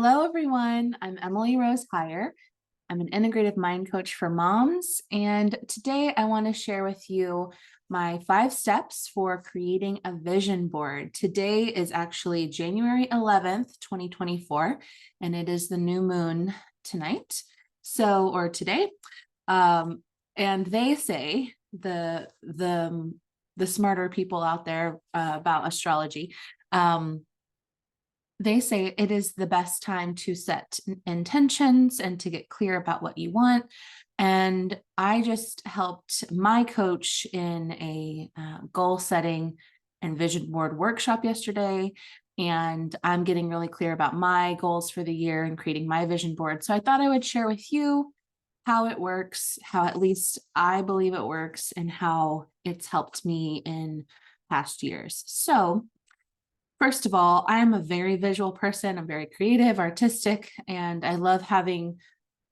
Hello, everyone. I'm Emily Rose Heyer. I'm an integrative mind coach for moms. And today I want to share with you my 5 steps for creating a vision board. Today is actually January 11th, 2024, and it is the new moon tonight. Or today. And they say the smarter people out there about astrology, they say it is the best time to set intentions and to get clear about what you want. And I just helped my coach in a goal setting and vision board workshop yesterday. And I'm getting really clear about my goals for the year and creating my vision board. So I thought I would share with you how it works, how at least I believe it works, and how it's helped me in past years. So first of all, I'm a very visual person. I'm very creative, artistic, and I love having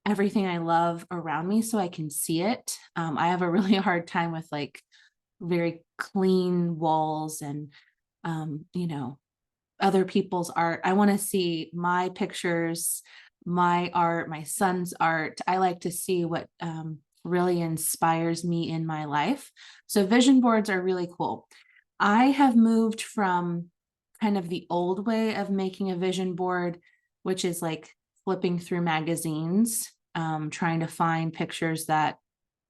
everything I love around me so I can see it. I have a really hard time with like very clean walls and, other people's art. I want to see my pictures, my art, my son's art. I like to see what really inspires me in my life. So vision boards are really cool. I have moved from kind of the old way of making a vision board, which is like flipping through magazines, trying to find pictures that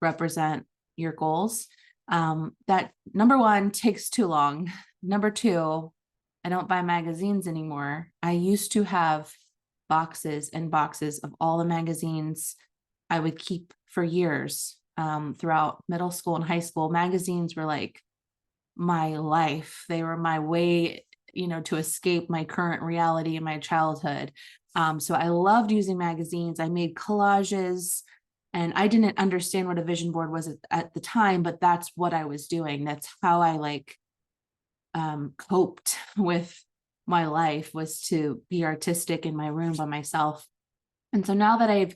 represent your goals. That number one takes too long. Number two, I don't buy magazines anymore. I used to have boxes and boxes of all the magazines I would keep for years. Throughout middle school and high school, magazines were like my life. They were my way, to escape my current reality in my childhood. So I loved using magazines. I made collages, and I didn't understand what a vision board was at the time, but that's what I was doing. That's how I coped with my life, was to be artistic in my room by myself. And so now that I've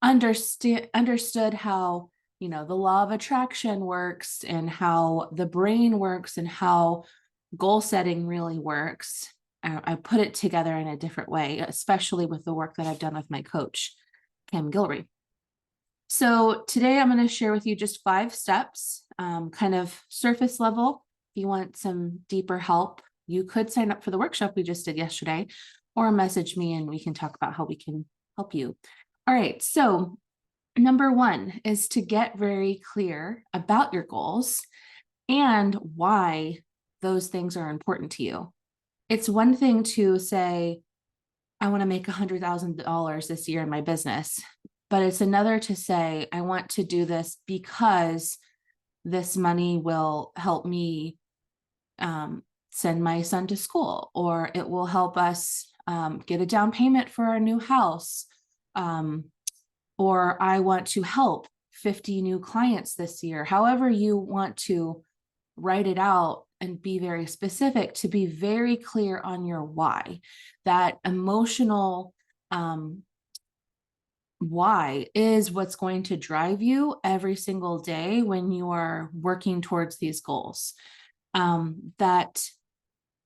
understood how, the law of attraction works and how the brain works and how goal setting really works, I put it together in a different way, especially with the work that I've done with my coach, Kim Gilreath. So today I'm going to share with you just 5 steps, kind of surface level. If you want some deeper help, you could sign up for the workshop we just did yesterday, or message me and we can talk about how we can help you. All right. So number 1 is to get very clear about your goals and why those things are important to you. It's one thing to say, I want to make $100,000 this year in my business, but it's another to say, I want to do this because this money will help me send my son to school, or it will help us get a down payment for our new house. Or I want to help 50 new clients this year. However you want to write it out and be very specific, to be very clear on your why. That emotional why is what's going to drive you every single day when you are working towards these goals. That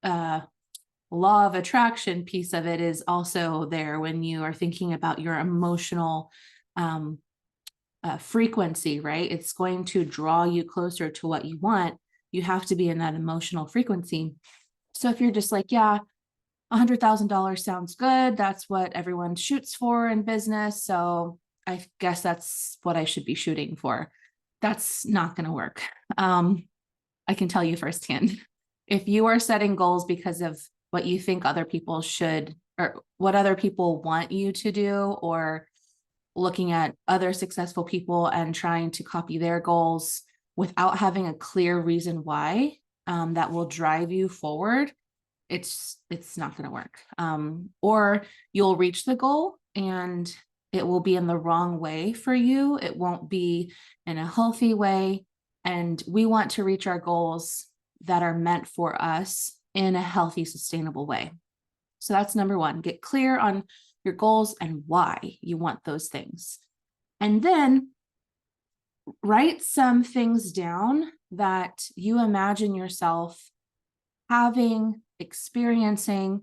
law of attraction piece of it is also there when you are thinking about your emotional frequency, right? It's going to draw you closer to what you want. You have to be in that emotional frequency. So if you're just like, yeah, $100,000 sounds good, that's what everyone shoots for in business, so I guess that's what I should be shooting for. That's not going to work. I can tell you firsthand. If you are setting goals because of what you think other people should, or what other people want you to do, or looking at other successful people and trying to copy their goals without having a clear reason why, that will drive you forward, it's not going to work. Or you'll reach the goal and it will be in the wrong way for you. It won't be in a healthy way. And we want to reach our goals that are meant for us in a healthy, sustainable way. So that's number 1. Get clear on your goals and why you want those things. And then write some things down that you imagine yourself having, experiencing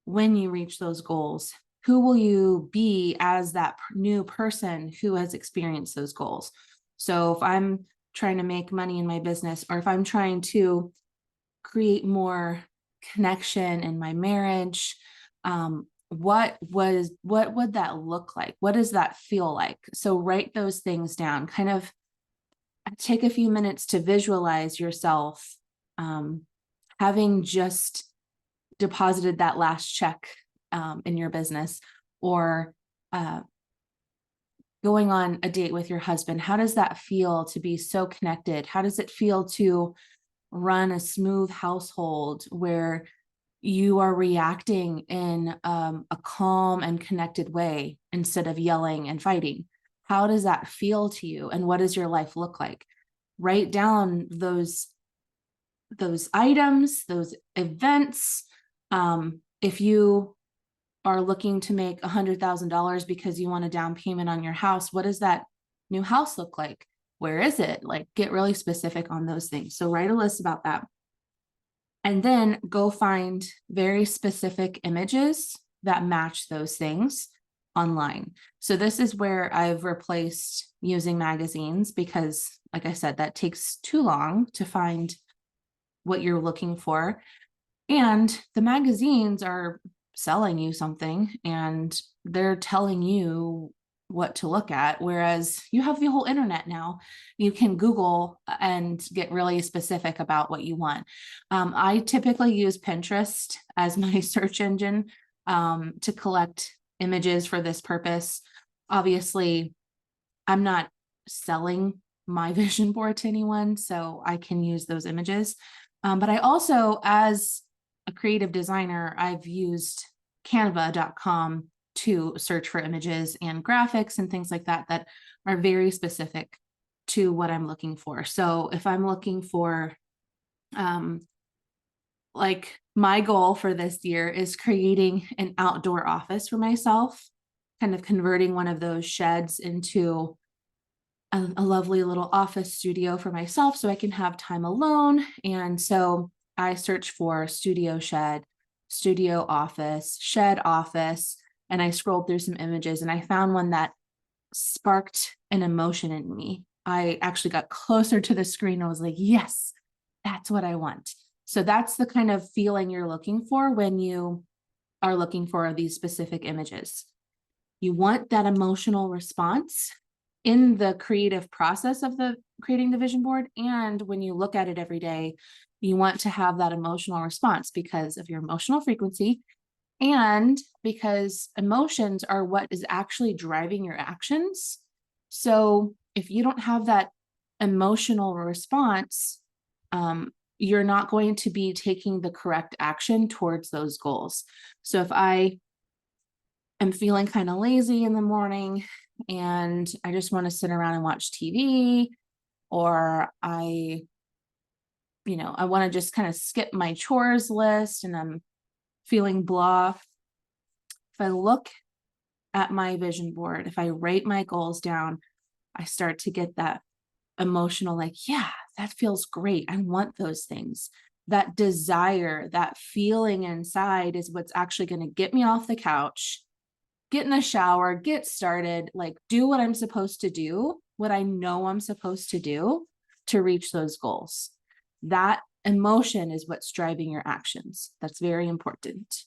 when you reach those goals Who will you be as that new person who has experienced those goals? So if I'm trying to make money in my business, or if I'm trying to create more connection in my marriage, what would that look like? What does that feel like? So write those things down. Kind of take a few minutes to visualize yourself having just deposited that last check in your business, or going on a date with your husband. How does that feel to be so connected? How does it feel to run a smooth household where you are reacting in a calm and connected way instead of yelling and fighting? How does that feel to you? And what does your life look like? Write down those items, those events. If you are looking to make $100,000 because you want a down payment on your house, what does that new house look like? Where is it? Like, get really specific on those things. So write a list about that. And then go find very specific images that match those things online. So this is where I've replaced using magazines, because, like I said, that takes too long to find what you're looking for. And the magazines are selling you something and they're telling you what to look at. Whereas you have the whole internet now. You can Google and get really specific about what you want. I typically use Pinterest as my search engine to collect images for this purpose. Obviously, I'm not selling my vision board to anyone, so I can use those images. But I also, as a creative designer, I've used canva.com to search for images and graphics and things like that that are very specific to what I'm looking for. So if I'm looking for, like, my goal for this year is creating an outdoor office for myself, kind of converting one of those sheds into a lovely little office studio for myself so I can have time alone. And so I search for studio shed, studio office, shed office, and I scrolled through some images and I found one that sparked an emotion in me. I actually got closer to the screen and was like, yes, that's what I want. So that's the kind of feeling you're looking for when you are looking for these specific images. You want that emotional response in the creative process of creating the vision board. And when you look at it every day, you want to have that emotional response because of your emotional frequency, and because emotions are what is actually driving your actions. So if you don't have that emotional response, you're not going to be taking the correct action towards those goals. So if I am feeling kind of lazy in the morning and I just want to sit around and watch TV, or I want to just kind of skip my chores list and I'm feeling blah. If I look at my vision board, if I write my goals down, I start to get that emotional, like, yeah, that feels great. I want those things. That desire, that feeling inside is what's actually going to get me off the couch, get in the shower, get started, like, do what I'm supposed to do, what I know I'm supposed to do to reach those goals. That emotion is what's driving your actions. That's very important.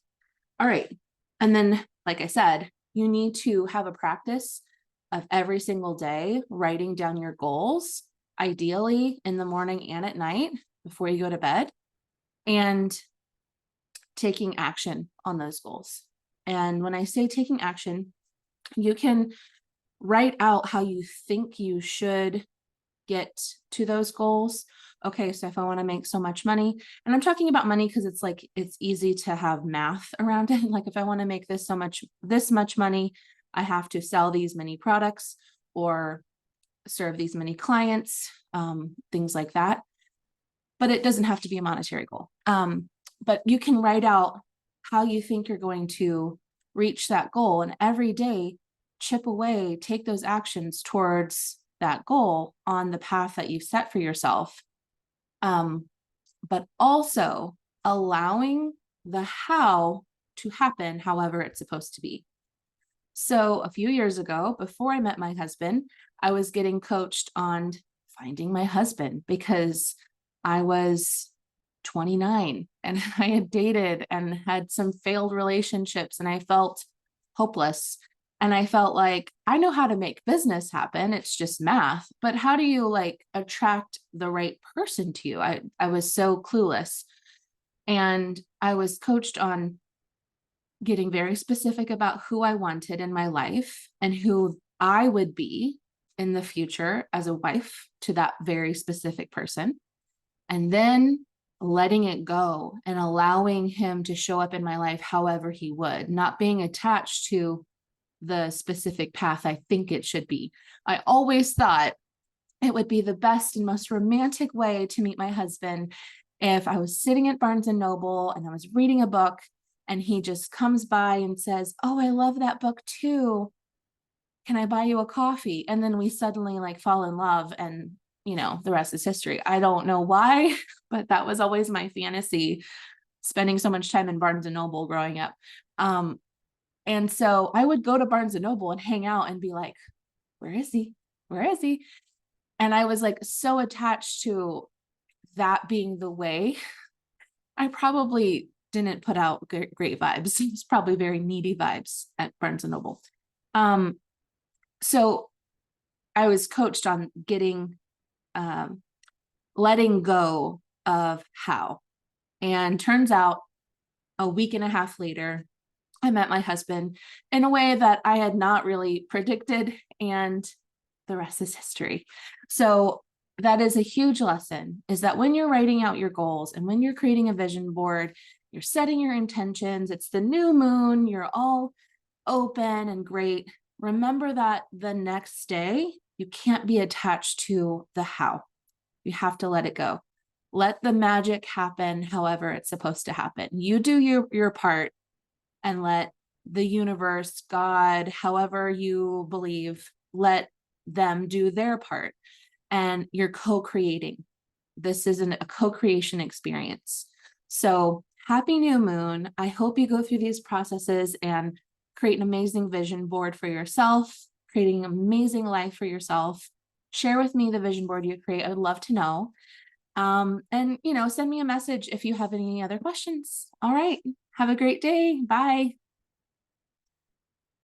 All right. And then, like I said, you need to have a practice of every single day writing down your goals, ideally in the morning and at night before you go to bed, and taking action on those goals. And when I say taking action, you can write out how you think you should get to those goals. Okay, so if I want to make so much money, and I'm talking about money because it's like, it's easy to have math around it. Like, if I want to make this much money, I have to sell these many products or serve these many clients, things like that. But it doesn't have to be a monetary goal. But you can write out how you think you're going to reach that goal, and every day chip away, take those actions towards that goal on the path that you set for yourself. But also allowing the how to happen however it's supposed to be. So a few years ago, before I met my husband, I was getting coached on finding my husband because I was 29 and I had dated and had some failed relationships and I felt hopeless. And I felt like I know how to make business happen. It's just math, but how do you like attract the right person to you? I was so clueless. And I was coached on getting very specific about who I wanted in my life and who I would be in the future as a wife to that very specific person. And then letting it go and allowing him to show up in my life however he would, not being attached to the specific path I think it should be. I always thought it would be the best and most romantic way to meet my husband if I was sitting at Barnes and Noble and I was reading a book and he just comes by and says, "Oh, I love that book too. Can I buy you a coffee?" And then we suddenly like fall in love and the rest is history. I don't know why, but that was always my fantasy, spending so much time in Barnes and Noble growing up. And so I would go to Barnes and Noble and hang out and be like, "Where is he? Where is he?" And I was like so attached to that being the way. I probably didn't put out great vibes. It was probably very needy vibes at Barnes and Noble. So I was coached on letting go of how. And turns out a week and a half later, I met my husband in a way that I had not really predicted, and the rest is history. So that is a huge lesson, is that when you're writing out your goals and when you're creating a vision board, you're setting your intentions, it's the new moon, you're all open and great. Remember that the next day, you can't be attached to the how. You have to let it go. Let the magic happen however it's supposed to happen. You do your part and let the universe, God, however you believe, let them do their part. And you're co-creating. This isn't a co-creation experience. So happy new moon. I hope you go through these processes and create an amazing vision board for yourself, creating an amazing life for yourself. Share with me the vision board you create. I would love to know. And send me a message if you have any other questions. All right. Have a great day. Bye.